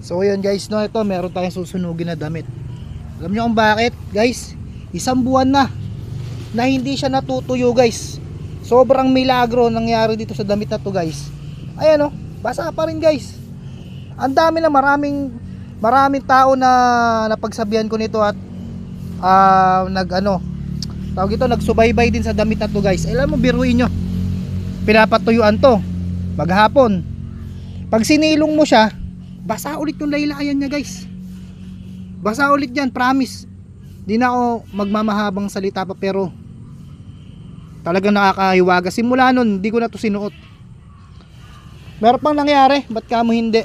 So yun guys, no, ito meron tayong susunugin na damit. Alam nyo kung bakit guys? Isang buwan na hindi siya natutuyo guys. Sobrang milagro nangyari dito sa damit na to guys. Ayan, oh, basa pa rin guys. Ang dami na, maraming tao na napagsabihan ko nito at nagsubaybay din sa damit na to guys. Alam mo, biruin nyo, pinapatuyuan to maghapon. Pag sinilong mo siya, basa ulit yung laylayan niya guys. Basa ulit yan, promise. Di na ako magmamahabang salita pa, pero talagang nakakahiwaga. Simula nun, hindi ko na to sinuot. Meron pang nangyari, ba't kamo hindi?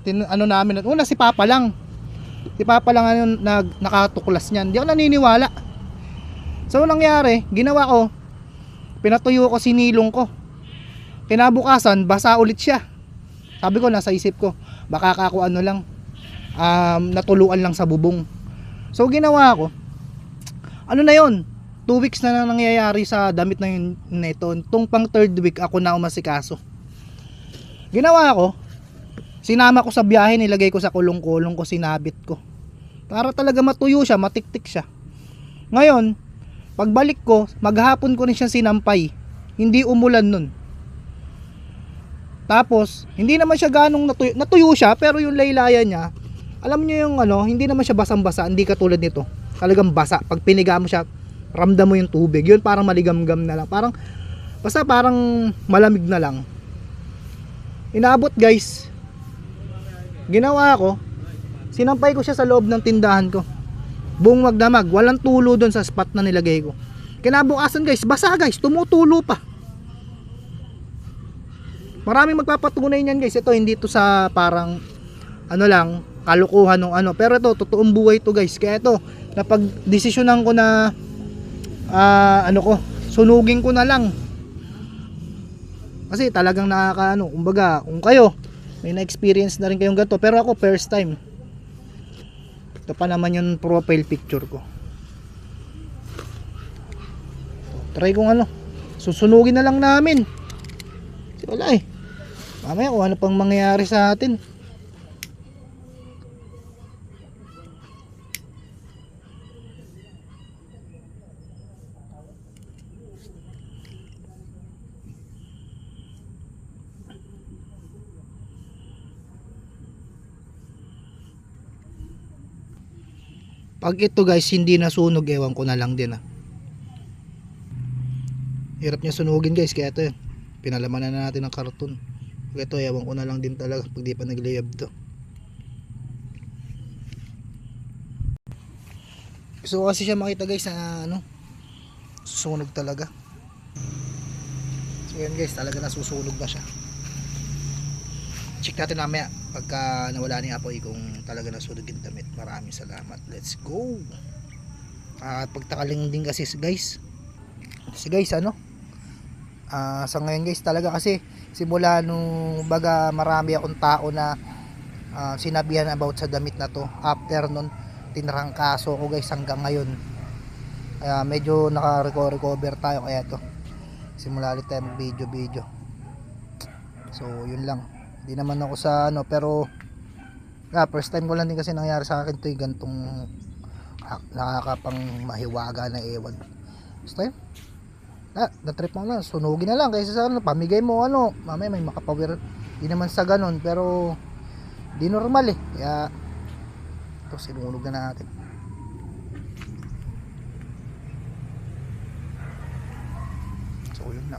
Namin, una si Papa lang nakatuklas niyan. Hindi ako naniniwala. So nangyari, ginawa ko, pinatuyo ko, sinilong ko. Kinabukasan, basa ulit siya. Sabi ko, nasa isip ko, baka ako natuluan lang sa bubong. So ginawa ko, na yun, 2 weeks na nangyayari sa damit na yun na ito. Itong pang 3rd week ako na umasikaso. Ginawa ko, sinama ko sa biyahe, nilagay ko sa kulong-kulong ko, sinabit ko para talaga matuyo siya, matiktik siya. Ngayon, pagbalik ko, maghapon ko rin siya sinampay. Hindi umulan nun. Tapos, hindi naman siya ganong natuyo siya, pero yung laylayan niya, alam niyo yung hindi naman siya basang-basa, hindi katulad nito. Talagang basa. Pag piniga mo siya, ramdam mo yung tubig. Yun parang maligam-gam na lang. Parang malamig na lang. Inaabot guys, ginawa ko, sinampay ko siya sa loob ng tindahan ko. Buong magdamag, walang tulo doon sa spot na nilagay ko. Kinabukasan guys, basa guys, tumutulo pa. Maraming magpapatunay niyan guys. Ito hindi to sa parang kalukuhan ng pero ito totoong buhay to guys. Kaya ito, napagdesisyonan ko na sunugin ko na lang. Kasi talagang kumbaga, kung kayo may na-experience na rin kayong ganito, pero ako first time. Ito pa naman yung profile picture ko. Try kong susunugin na lang namin. Kasi wala mamaya kung ano pang mangyayari sa atin. Pag ito guys hindi nasunog, ewan ko na lang din Hirap niya sunugin guys, kaya ito pinalamanan na natin ng karton. Kaya ito, ewan ko na lang din talaga pag di pa naglayab to. Gusto ko kasi siya makita guys na susunog talaga. So yan guys, talaga nasusunog na siya. Check natin mamaya pagka nawala ni Apoy kung talaga nasunog yung damit. Maraming salamat, let's go. Pagtakaling din kasi guys, sa ngayon guys talaga, kasi simula nung marami akong tao na sinabihan about sa damit na to, after nun tinrangkaso ko guys hanggang ngayon. Kaya medyo naka-recover tayo, kaya to simula ulit tayo mag video. So yun lang, hindi naman ako sa pero first time ko lang din kasi nangyari sa akin to, yung gantong nakakapang mahiwaga na ewan. Basta yun, na-trip mo na, sunugin na lang kaysa sa pamigay mo mamaya may makapawir. Di naman sa ganun, pero di normal kaya ito, sinunog na natin. So yun na.